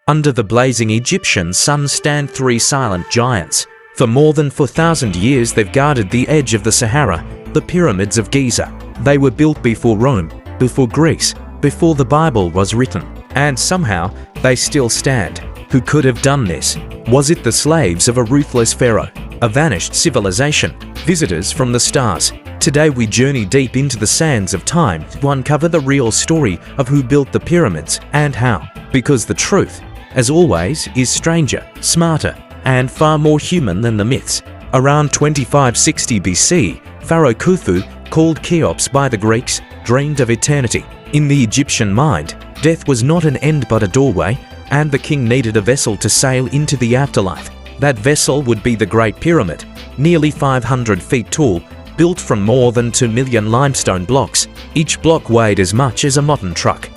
Under the blazing Egyptian sun stand three silent giants. For more than 4,000 years they've guarded the edge of the Sahara, the Pyramids of Giza. They were built before Rome, before Greece, before the Bible was written. And somehow, they still stand. Who could have done this? Was it the slaves of a ruthless pharaoh? A vanished civilization? Visitors from the stars? Today we journey deep into the sands of time to uncover the real story of who built the pyramids and how. Because the truth, as always, is stranger, smarter, and far more human than the myths. Around 2560 BC, Pharaoh Khufu, called Cheops by the Greeks, dreamed of eternity. In the Egyptian mind, death was not an end but a doorway, and the king needed a vessel to sail into the afterlife. That vessel would be the Great Pyramid, nearly 500 feet tall, built from more than 2 million limestone blocks. Each block weighed as much as a modern truck.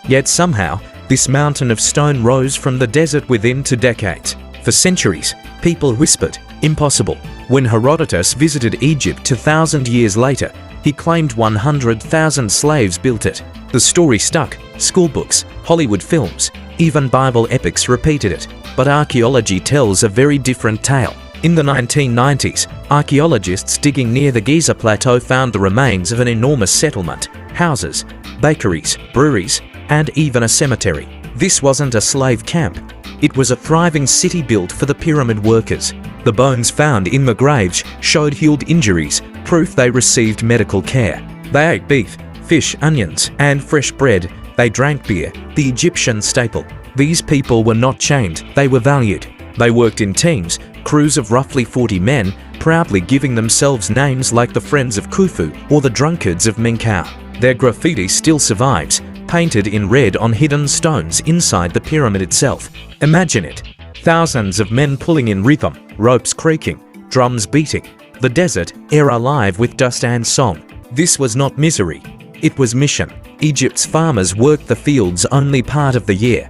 Yet somehow, this mountain of stone rose from the desert within 2 decades. For centuries, people whispered, impossible. When Herodotus visited Egypt 2,000 years later, he claimed 100,000 slaves built it. The story stuck. Schoolbooks, Hollywood films, even Bible epics repeated it. But archaeology tells a very different tale. In the 1990s, archaeologists digging near the Giza Plateau found the remains of an enormous settlement, houses, bakeries, breweries, and even a cemetery. This wasn't a slave camp. It was a thriving city built for the pyramid workers. The bones found in the graves showed healed injuries, proof they received medical care. They ate beef, fish, onions, and fresh bread. They drank beer, the Egyptian staple. These people were not chained, they were valued. They worked in teams, crews of roughly 40 men, proudly giving themselves names like the Friends of Khufu or the Drunkards of Menkaure. Their graffiti still survives, painted in red on hidden stones inside the pyramid itself. Imagine it. Thousands of men pulling in rhythm, ropes creaking, drums beating. The desert, air alive with dust and song. This was not misery. It was mission. Egypt's farmers worked the fields only part of the year.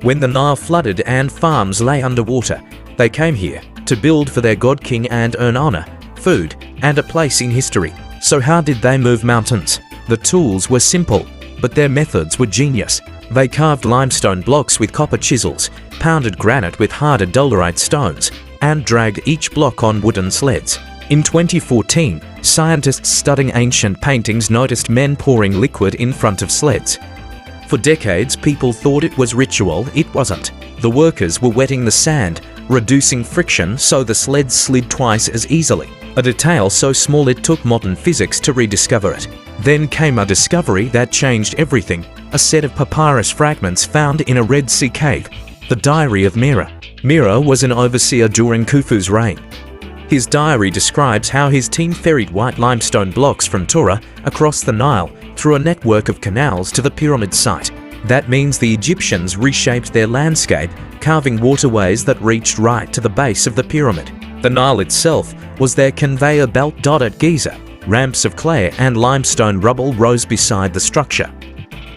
When the Nile flooded and farms lay underwater, they came here to build for their god king and earn honor, food, and a place in history. So how did they move mountains? The tools were simple, but their methods were genius. They carved limestone blocks with copper chisels, pounded granite with harder dolerite stones, and dragged each block on wooden sleds. In 2014, scientists studying ancient paintings noticed men pouring liquid in front of sleds. For decades, people thought it was ritual. It wasn't. The workers were wetting the sand, reducing friction so the sleds slid twice as easily. A detail so small it took modern physics to rediscover it. Then came a discovery that changed everything: a set of papyrus fragments found in a Red Sea cave. The diary of Mira. Mira was an overseer during Khufu's reign. His diary describes how his team ferried white limestone blocks from Tura across the Nile through a network of canals to the pyramid site. That means the Egyptians reshaped their landscape, carving waterways that reached right to the base of the pyramid. The Nile itself was their conveyor belt. At Giza, ramps of clay and limestone rubble rose beside the structure.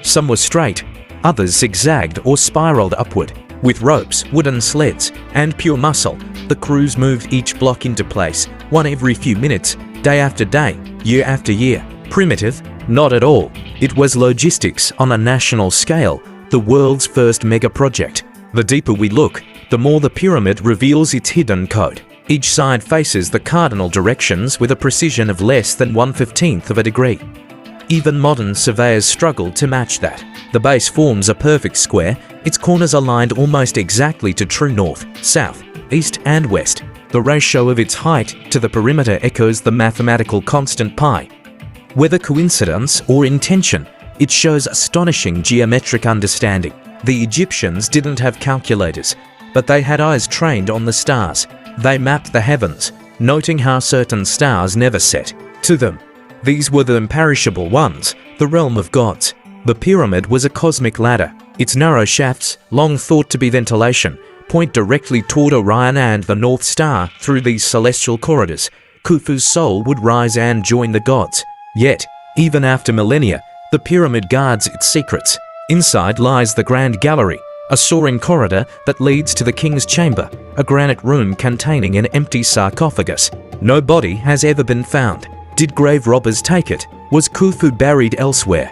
Some were straight, others zigzagged or spiraled upward. With ropes, wooden sleds, and pure muscle, the crews moved each block into place, one every few minutes, day after day, year after year. Primitive? Not at all. It was logistics on a national scale, the world's first mega project. The deeper we look, the more the pyramid reveals its hidden code. Each side faces the cardinal directions with a precision of less than 1/15 of a degree. Even modern surveyors struggle to match that. The base forms a perfect square, its corners aligned almost exactly to true north, south, east and west. The ratio of its height to the perimeter echoes the mathematical constant pi. Whether coincidence or intention, it shows astonishing geometric understanding. The Egyptians didn't have calculators, but they had eyes trained on the stars. They mapped the heavens, noting how certain stars never set. To them, these were the imperishable ones, the realm of gods. The pyramid was a cosmic ladder. Its narrow shafts, long thought to be ventilation, point directly toward Orion and the North Star. Through these celestial corridors, Khufu's soul would rise and join the gods. Yet, even after millennia, the pyramid guards its secrets. Inside lies the Grand Gallery, a soaring corridor that leads to the king's chamber, a granite room containing an empty sarcophagus. No body has ever been found. Did grave robbers take it? Was Khufu buried elsewhere?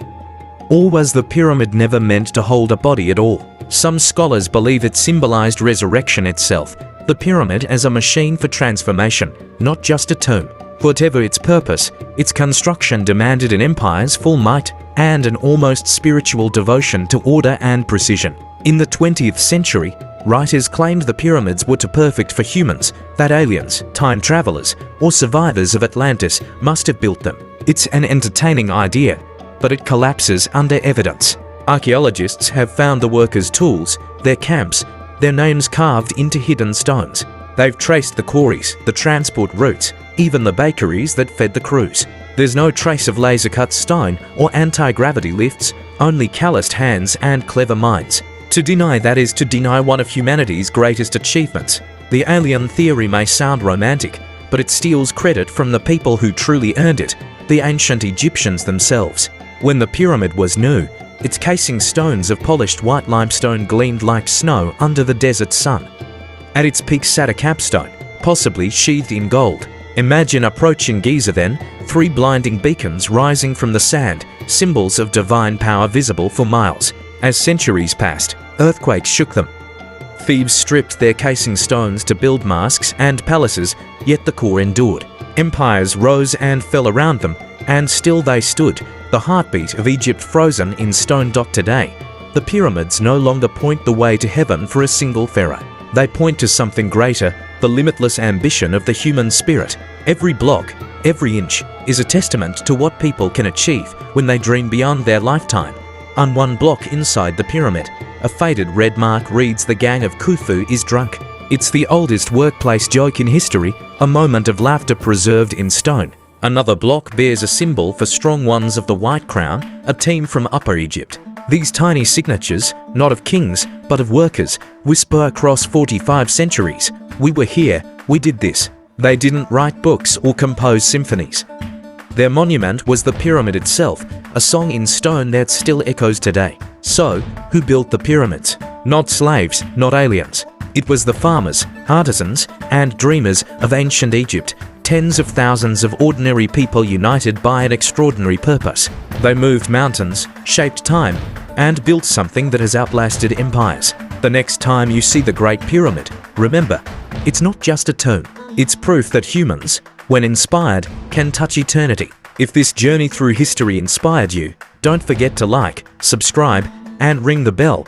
Or was the pyramid never meant to hold a body at all? Some scholars believe it symbolized resurrection itself, the pyramid as a machine for transformation, not just a tomb. Whatever its purpose, its construction demanded an empire's full might and an almost spiritual devotion to order and precision. In the 20th century, writers claimed the pyramids were too perfect for humans, that aliens, time travelers, or survivors of Atlantis must have built them. It's an entertaining idea, but it collapses under evidence. Archaeologists have found the workers' tools, their camps, their names carved into hidden stones. They've traced the quarries, the transport routes, even the bakeries that fed the crews. There's no trace of laser-cut stone or anti-gravity lifts, only calloused hands and clever minds. To deny that is to deny one of humanity's greatest achievements. The alien theory may sound romantic, but it steals credit from the people who truly earned it, the ancient Egyptians themselves. When the pyramid was new, its casing stones of polished white limestone gleamed like snow under the desert sun. At its peak sat a capstone, possibly sheathed in gold. Imagine approaching Giza then, 3 blinding beacons rising from the sand, symbols of divine power visible for miles. As centuries passed, earthquakes shook them. Thieves stripped their casing stones to build mosques and palaces, yet the core endured. Empires rose and fell around them, and still they stood, the heartbeat of Egypt frozen in stone. Today, the pyramids no longer point the way to heaven for a single pharaoh. They point to something greater, the limitless ambition of the human spirit. Every block, every inch, is a testament to what people can achieve when they dream beyond their lifetime. On one block inside the pyramid, a faded red mark reads "The gang of Khufu is drunk." It's the oldest workplace joke in history, a moment of laughter preserved in stone. Another block bears a symbol for strong ones of the White Crown, a team from Upper Egypt. These tiny signatures, not of kings, but of workers, whisper across 45 centuries. We were here, we did this. They didn't write books or compose symphonies. Their monument was the pyramid itself, a song in stone that still echoes today. So, who built the pyramids? Not slaves, not aliens. It was the farmers, artisans, and dreamers of ancient Egypt. Tens of thousands of ordinary people united by an extraordinary purpose. They moved mountains, shaped time, and built something that has outlasted empires. The next time you see the Great Pyramid, remember, it's not just a tomb. It's proof that humans, when inspired, can touch eternity. If this journey through history inspired you, don't forget to like, subscribe, and ring the bell